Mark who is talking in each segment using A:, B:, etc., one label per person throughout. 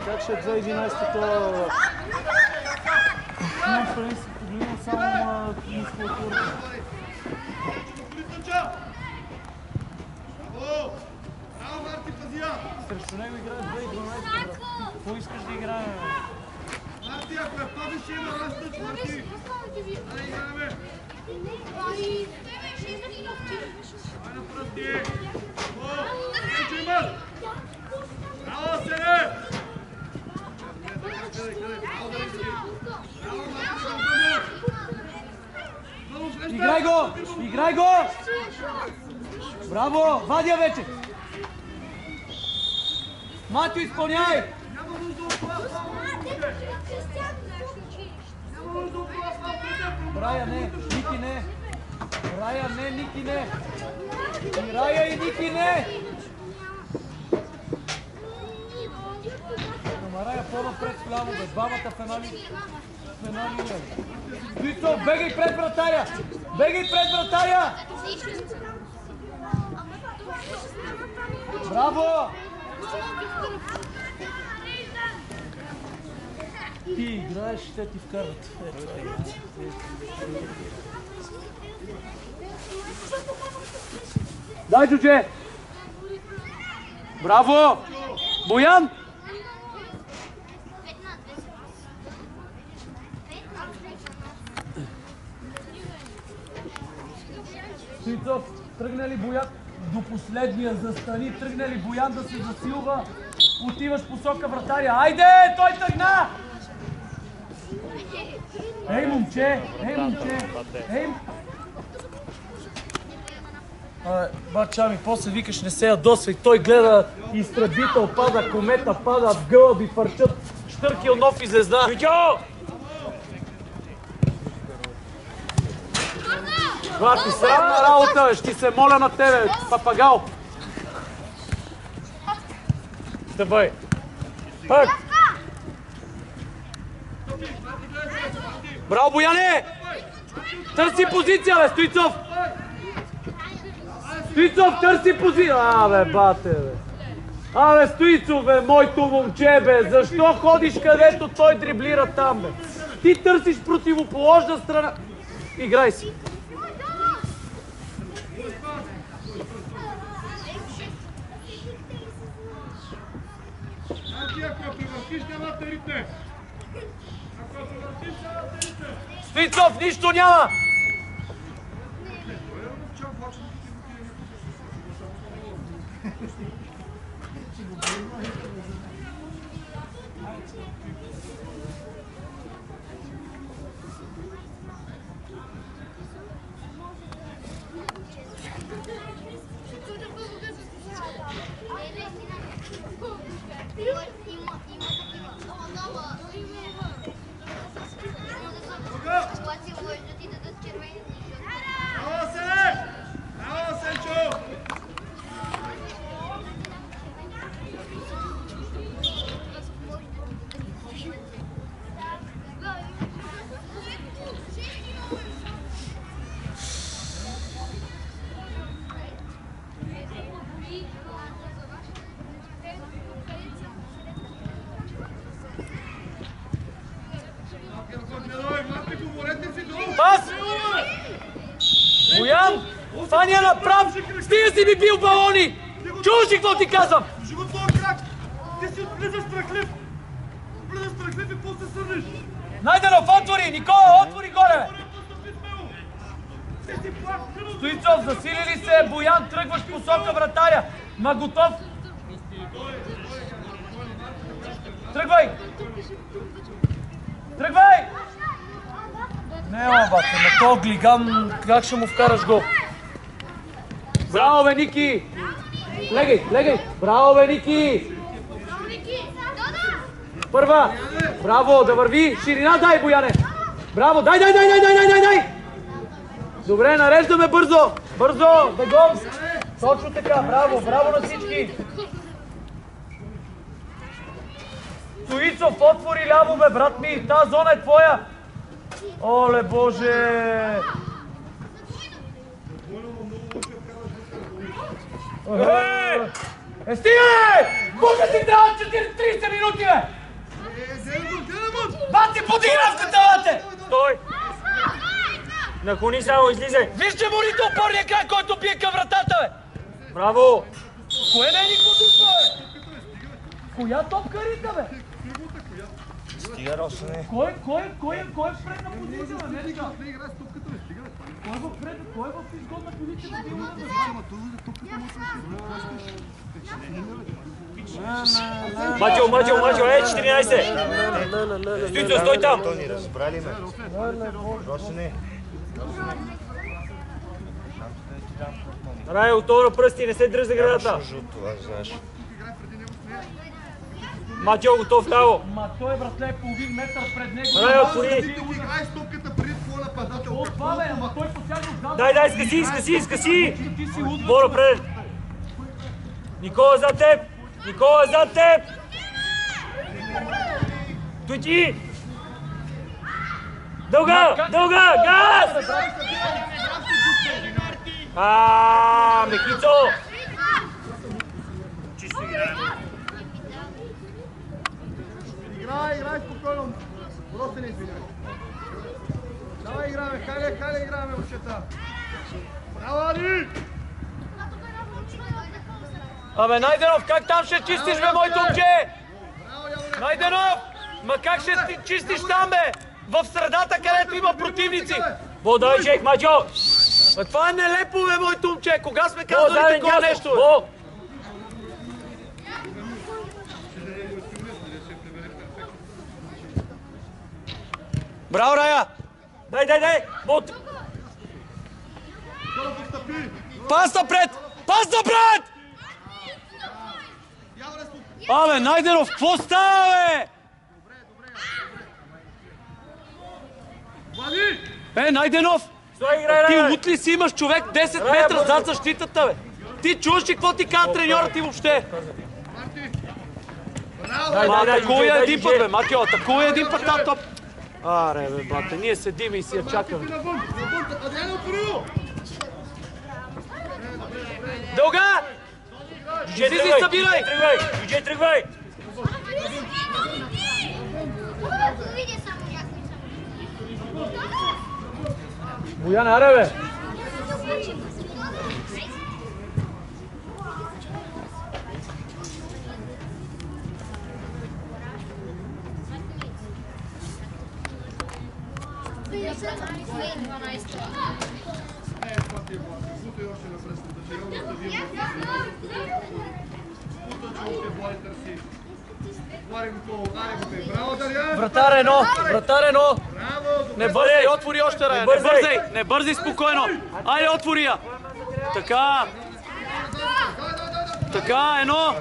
A: Как ще е 2011-то? Не, преди си погледнал само мускулатурата. Срещу него играе 2012-та, брат. Какво искаш да играем?
B: Марти, ако я пазиш, ще има разтъч, Марти! Да играме! Ай напред ти! Сенчо имаш! Браво, Сене!
A: Играй го! Играй го! Браво! Вадя вече! Матю, изпълняй!
B: Няма нужда от това! Няма нужда от това!
A: Рая не, Ники не! Рая не, Ники не! И Рая и Ники не! Ама Рая по-напред вляво, бе. Двамата в една линия. Стоицов, бегай пред вратаря! Бегай пред вратаря! Браво! Ти играеш, ще ти вкарват. Дай, Джудже! Браво! Боян! Стоицов, тръгне ли Боян до последния, застани, тръгне ли Боян да се засилва, отиваш посока вратаря. Айде, той тръгна! Ей, момче! Ей, момче! Ей! Бача ми, после викаш не се ядосвай. Той гледа изтребител, пада комета, пада в гълъби, фърчат Штъркел, нов и звезда. Видео! Ти срамна работа, ще се моля на тебе, папагал. Давай. Пък! Браво, Бояне! Търси позиция, бе, Стоицов! Стоицов, търси позиция! Абе, бате, бе. Абе, Стоицов, бе, моето момче, бе. Защо ходиш където той дриблира там, бе? Ти търсиш противоположна страна. Играй си. Стоицов, нищо няма! Пас! Боян! Фани я направ! Стига си ми бил балони! Чуваш ли какво ти казвам?
B: Живот твой крак! Ти си влизаш страхлив! Влизаш страхлив и после сърнеш!
A: Найденов, отвори! Никола, отвори горе! Стоицов, засили ли се? Боян, тръгваш посока вратаря! Ма готов! Тръгвай! Тръгвай! Не, обаче, на този глиган как ще му вкараш гол? Браво, бе, Ники! Легай, легай! Браво, бе, Ники! Първа! Браво, да върви! Ширина дай, Бояне! Браво! Дай! Добре, нареждаме бързо! Бързо! Бегом! Точно така! Браво! Браво на всички! Стоицов, отвори ляво, бе, брат ми! Та зона е твоя! Оле, Боже! Стига! Кога си трябва 30 минути, бе? Бати, подигравката, бате!
C: Стой! Наклони само, излизай!
A: Вижте морите опорния край, който бие към вратата, бе!
C: Браво!
A: Кое не е никакво това, бе? Коя топка рита, бе?
C: Стига, Росене!
A: Кой е в предна позиция, бе? Не така. Кой е в изгодна позиция, бе?
C: Мачо, 14! Стойцо, стой там!
D: Тони, разбрали ме. Росене.
C: Рай, отвора пръсти, не се дръж за градата!
D: Това знаеш.
C: Мачо, готов ляво!
A: Ма той, братле, половин метър пред него.
C: Рай, отвори!
B: Играй с топката преди твоя нападател.
A: От това, бе, ама той посяга отзад.
C: Дай, скъси!
A: Ти си луд.
C: Боро, пред! Никола зад теб! Той ти! Дълга! Газ! Мехицо! Чисто играем.
B: Играй спокойно. Просто не извиняй. Давай играме, хайде играме, момчета. Браво, Али!
A: Абе, Найденов, как там ще чистиш, бе, моето момче? Найденов! Ма как ще ти чистиш там, бе? В средата, където има противници!
C: Дай чек, Мачо!
A: Това е нелепо, бе, моето момче! Кога сме казали такова нещо, бе? Браво, Рая!
C: Дай! Бот!
A: Пас напред! Абе, Найденов, какво става, бе? Найденов!
C: Стой, играй,
A: Ти лут ли си, имаш човек 10 метра зад защитата, бе? Ти чуваш ли какво ти казва треньорът ти въобще? Атакуй един път, бе, Матио, атакуй един път тази топ. Аре, бе, бате, ние седим и си я чакаме. Дълга! Излизай, събирай!
C: Юджей, тръгвай!
A: Боян, аре, бе! Вратар едно! Не бързай, отвори още, Рая! Не бързай, спокойно! Айде, отвори я! Така, едно!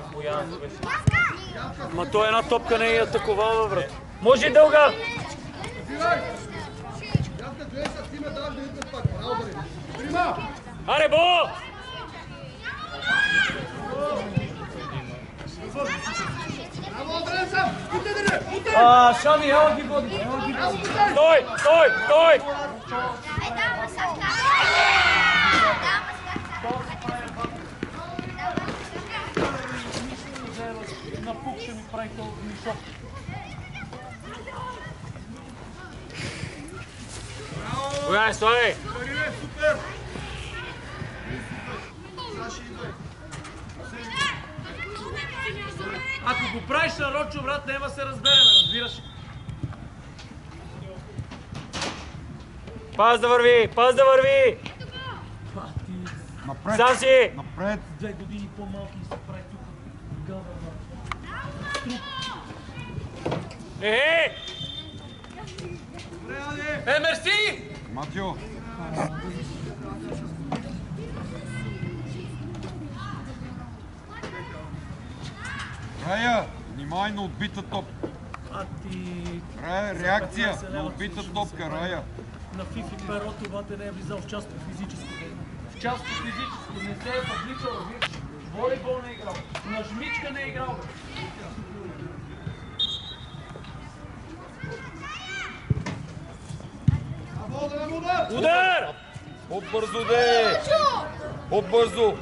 A: Ма той една топка не е атаковала, брат.
C: Може Дълга! Аре, Бо!
A: Шами, ела ги води!
C: Стой!
A: Напук ще ми прави този мишок.
C: Боян, стой!
B: Супер!
A: Ако го правиш на Рочо, брат, няма се разбереме, разбираш?
C: Пас да върви!
B: Напред!
C: Сам си!
B: Напред!
A: 2 години по-малки и се прави тук. Мерси!
B: Матио! Рая, внимай на отбита топ. Рая, реакция на отбита топка, Рая.
A: На Фифи перото обаче не е влизал в частно физическо. В частно физическо не се е подвичал, виж. Волейбол не е играл. На жмичка не е играл.
C: Удар!
D: По-бързо, де! По-бързо!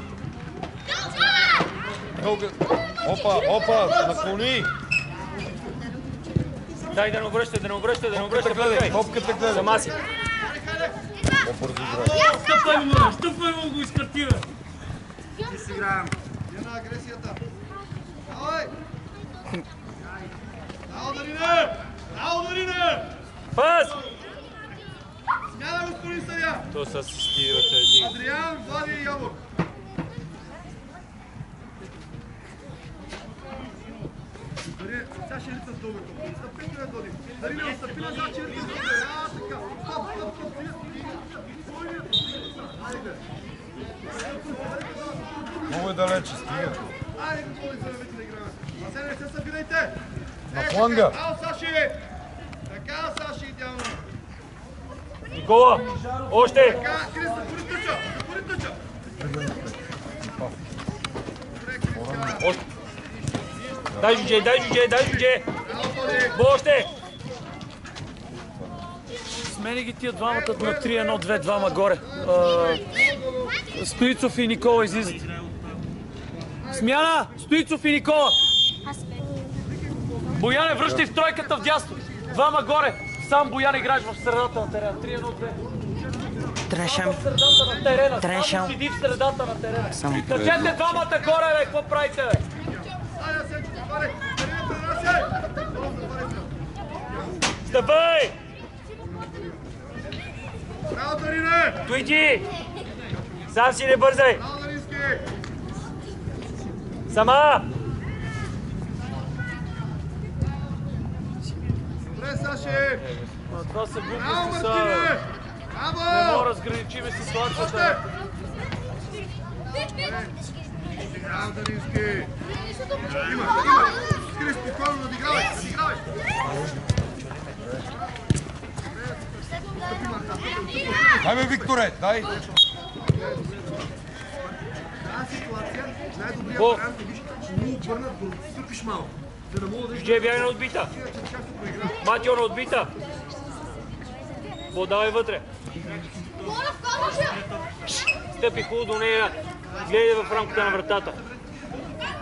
B: Дълга. Опа, наклони.
C: Дай да не обръщай, да не обръщай.
B: Топката гледай.
C: Сама си.
B: По-бързо играй.
C: Стъпвай му го изкърти, бе.
B: Я на агресията. Давай! Да, ударине!
C: Пас!
B: Смяна, господин съдия!
C: То са асистирата един.
B: Адриан, Влади и Явор. Сега ще рица с дълга топ. Стъпи не доди. Дарина, стъпи назад, ще рица с дълга. Така. Стоп.
E: Много е далече, стига.
B: Айде, какво да вече да играме. А сега не се събирайте.
E: На фланга.
B: Така, Саши. Така, Саши, идеално.
C: Никола, още!
B: Така, Криста, пори тъча. Добре, Криста.
C: Още! Дай жудже!
B: Браво, Тони.
C: Бо още!
A: Смени ги тия двамата на 3-1-2, двама горе. Стоицов и Никола излизат. Смяна! Стоицов и Никола! Бояне, връщай в тройката вдясно. Двама горе. Сам Боян играеш в средата на терена. 3-1-2.
F: Трешам.
A: В средата на терена.
F: Трешам.
A: Сам седи в средата на терена.
F: Само
A: Кажете двамата горе, бе, какво правите, бе?
B: Айде, Сенчо, отваряй. Дарина, пренасяй.
C: Стъпай!
B: Браво, Дарине.
C: Дойди! Сам си не бързай!
B: Браво, Дарински.
C: Сама!
B: Добре, Саши.
A: Това са
B: Браво,
A: глупости, са,
B: Мартине.
A: бе. Не мога
B: Браво.
A: да разграничиме ситуацията.
B: Още. Браво, Дарински. Има. Скри, спокойно, надигравай.
E: Дай бе, Викторе, дай!
B: Тази ситуация, най-добрият
C: Бо.
B: вариант е, виж, ще му обърнат го стъпиш малко, за да мога да
C: Жудже бягай на отбита! Матио на отбита! Бо, давай вътре! Стъпи хубаво до нея. Гледай в рамката на вратата.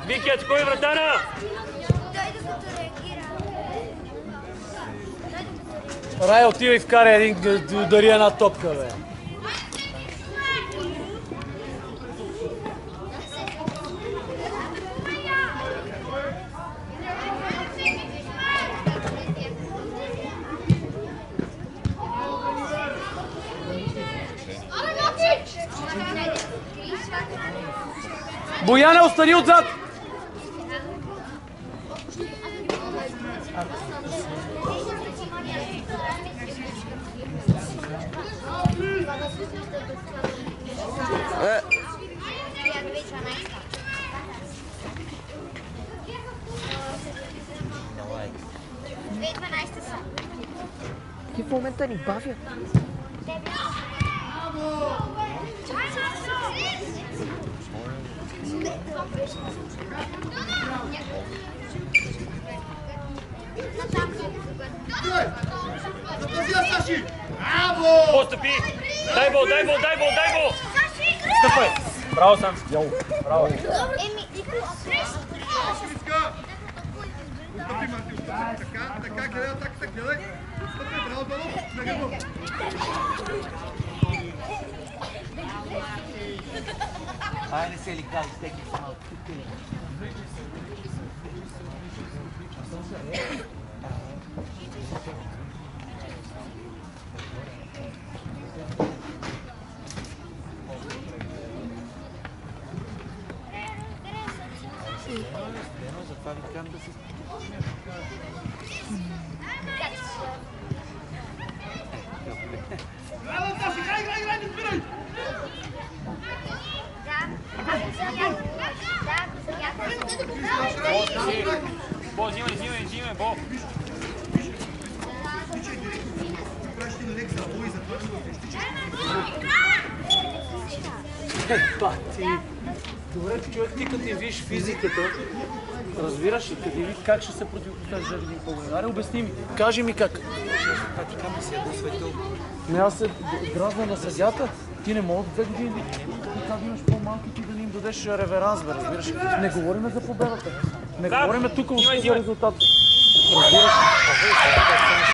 C: Вики, атакуй вратана!
A: Рай, отива и вкара един, удари една топка, бе. Бояне, остани отзад!
F: И в момента ни бавят.
B: Запазя, Саши! Браво!
C: Постъпи! Дай бол! Стъпай! Браво, сам! Браво!
B: Иска! Отстъпи, Марти, отстъпи. Така, гледай атаката, гледай. Отстъпи, браво, долу. Нагъбо.
F: Айде се ли кали, стеки са малко. Затова викам да се...
B: Браво, Саши, играй, не спирай!
C: Бо, взимай, Бо!
A: Бати. Добре, човек, ти като виж физиката, разбираш ли, къде ви как ще се противопоставиш за един по-голям? Аре, обясни ми, кажи ми как. Не, аз се дразна на съдята. Ти не мога 2 години. Така да имаш по-малки, ти да не им дадеш реверанс, бе, разбираш ли. Не говориме за победата. Не говориме тук за резултат. Разбираш ли.